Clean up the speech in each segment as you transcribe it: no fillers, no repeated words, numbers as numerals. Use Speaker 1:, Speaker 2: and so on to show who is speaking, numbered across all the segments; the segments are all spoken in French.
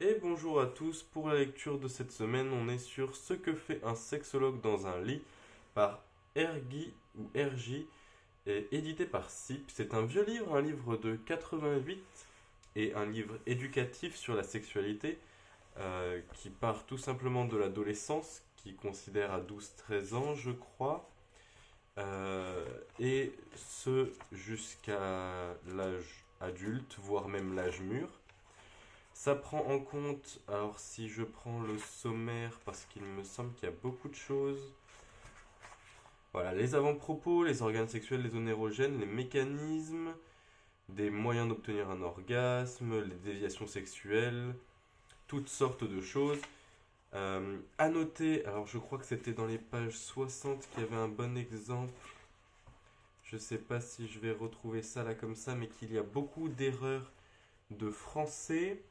Speaker 1: Et bonjour à tous, pour la lecture de cette semaine, on est sur Ce que fait un sexologue dans un lit par Ergi ou Ergi et édité par SIP. C'est un vieux livre, un livre de 88 et un livre éducatif sur la sexualité qui part tout simplement de l'adolescence, qui considère à 12-13 ans je crois, euh, et ce jusqu'à l'âge adulte, voire même l'âge mûr. Ça prend en compte, alors si je prends le sommaire, parce qu'il me semble qu'il y a beaucoup de choses. Voilà, les avant-propos, les organes sexuels, les zones érogènes, les mécanismes, des moyens d'obtenir un orgasme, les déviations sexuelles, toutes sortes de choses. À noter, alors je crois que c'était dans les pages 60 qu'il y avait un bon exemple. Je sais pas si je vais retrouver ça là comme ça, mais qu'il y a beaucoup d'erreurs de français.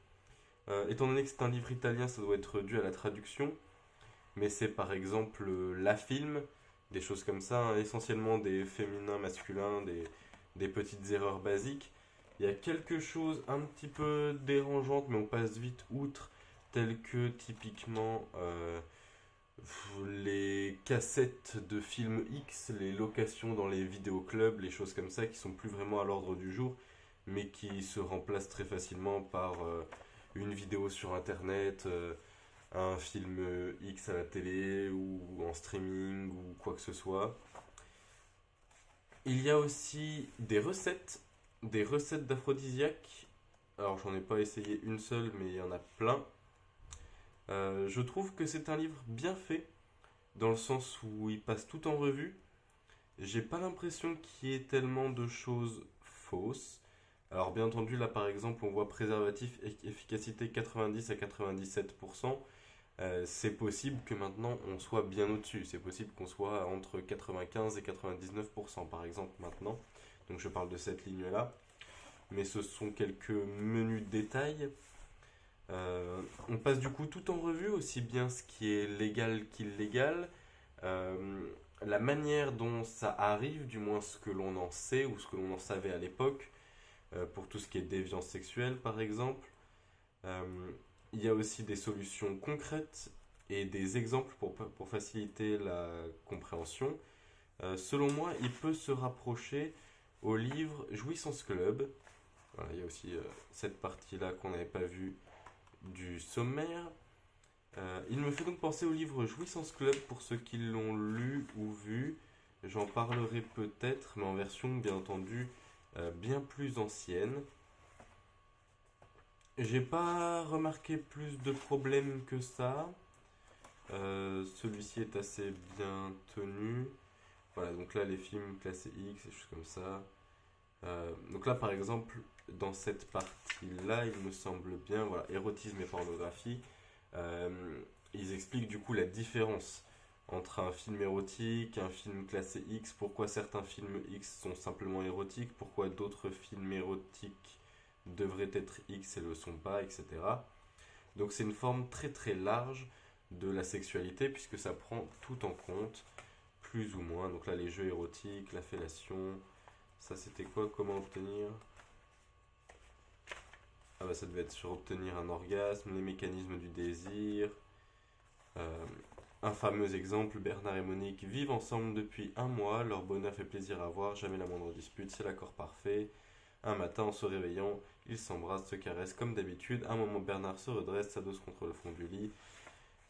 Speaker 1: Étant donné que c'est un livre italien, ça doit être dû à la traduction, mais c'est par exemple la film, des choses comme ça, hein, essentiellement des féminins, masculins, des petites erreurs basiques. Il y a quelque chose un petit peu dérangeante, mais on passe vite outre, tel que typiquement les cassettes de films X, les locations dans les vidéoclubs, les choses comme ça qui sont plus vraiment à l'ordre du jour, mais qui se remplacent très facilement par une vidéo sur internet, un film X à la télé ou en streaming ou quoi que ce soit. Il y a aussi des recettes d'aphrodisiaques. Alors j'en ai pas essayé une seule, mais il y en a plein. Je trouve que c'est un livre bien fait, dans le sens où il passe tout en revue. J'ai pas l'impression qu'il y ait tellement de choses fausses. Alors bien entendu, là par exemple, on voit préservatif efficacité 90 à 97%. C'est possible que maintenant on soit bien au-dessus. C'est possible qu'on soit entre 95 et 99% par exemple maintenant. Donc je parle de cette ligne-là. Mais ce sont quelques menus détails. On passe du coup tout en revue, aussi bien ce qui est légal qu'illégal. Euh, la manière dont ça arrive, du moins ce que l'on en sait ou ce que l'on en savait à l'époque, pour tout ce qui est déviance sexuelle par exemple. Euh, il y a aussi des solutions concrètes et des exemples pour faciliter la compréhension. Selon moi, il peut se rapprocher au livre Jouissance Club. Voilà, il y a aussi cette partie-là qu'on n'avait pas vue du sommaire. Il me fait donc penser au livre Jouissance Club pour ceux qui l'ont lu ou vu. J'en parlerai peut-être, mais en version bien entendu bien plus ancienne. J'ai pas remarqué plus de problèmes que ça. Celui-ci est assez bien tenu. Voilà, donc là les films classés X et choses comme ça. Donc là par exemple, dans cette partie-là, il me semble bien, voilà, érotisme et pornographie. Euh, Ils expliquent du coup la différence entre un film érotique, un film classé X, pourquoi certains films X sont simplement érotiques, pourquoi d'autres films érotiques devraient être X et le sont pas, etc. Donc c'est une forme très très large de la sexualité puisque ça prend tout en compte, plus ou moins. Donc là les jeux érotiques, la fellation, ça c'était quoi, comment obtenir. Ah bah ça devait être sur obtenir un orgasme, les mécanismes du désir. Euh, un fameux exemple, Bernard et Monique vivent ensemble depuis un mois, leur bonheur fait plaisir à voir, jamais la moindre dispute, c'est l'accord parfait. Un matin, en se réveillant, ils s'embrassent, se caressent comme d'habitude. Un moment, Bernard se redresse, s'adosse contre le fond du lit.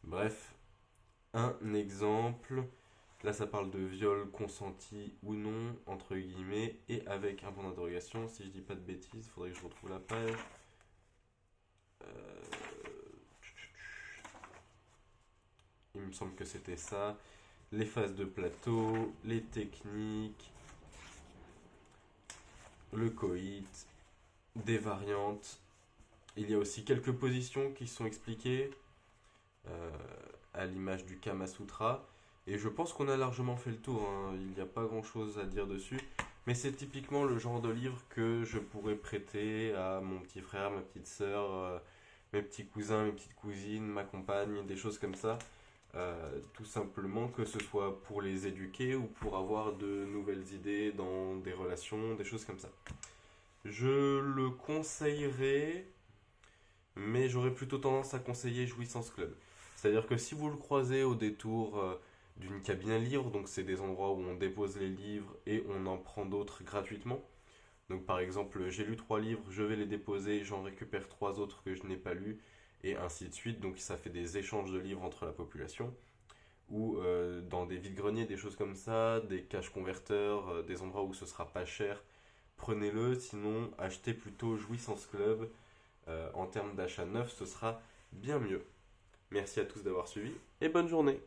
Speaker 1: Bref, un exemple. Là, ça parle de viol consenti ou non, entre guillemets, et avec un point d'interrogation. Si je dis pas de bêtises, faudrait que je retrouve la page. Il me semble que c'était ça. Les phases de plateau, les techniques, le coït, des variantes. Il y a aussi quelques positions qui sont expliquées euh, à l'image du Kama Sutra. Et je pense qu'on a largement fait le tour, hein. Il n'y a pas grand chose à dire dessus. Mais c'est typiquement le genre de livre que je pourrais prêter à mon petit frère, ma petite soeur, mes petits cousins, mes petites cousines, ma compagne, des choses comme ça. Tout simplement que ce soit pour les éduquer ou pour avoir de nouvelles idées dans des relations, des choses comme ça. Je le conseillerais, mais j'aurais plutôt tendance à conseiller Jouissance Club. C'est-à-dire que si vous le croisez au détour d'une cabine à livres, donc c'est des endroits où on dépose les livres et on en prend d'autres gratuitement. Donc par exemple, j'ai lu 3 livres, je vais les déposer, j'en récupère 3 autres que je n'ai pas lus, et ainsi de suite. Donc ça fait des échanges de livres entre la population. Ou dans des vides-greniers, des choses comme ça, des caches converteurs, des endroits où ce sera pas cher, prenez-le. Sinon, achetez plutôt Jouissance Club. En termes d'achat neuf, ce sera bien mieux. Merci à tous d'avoir suivi et bonne journée.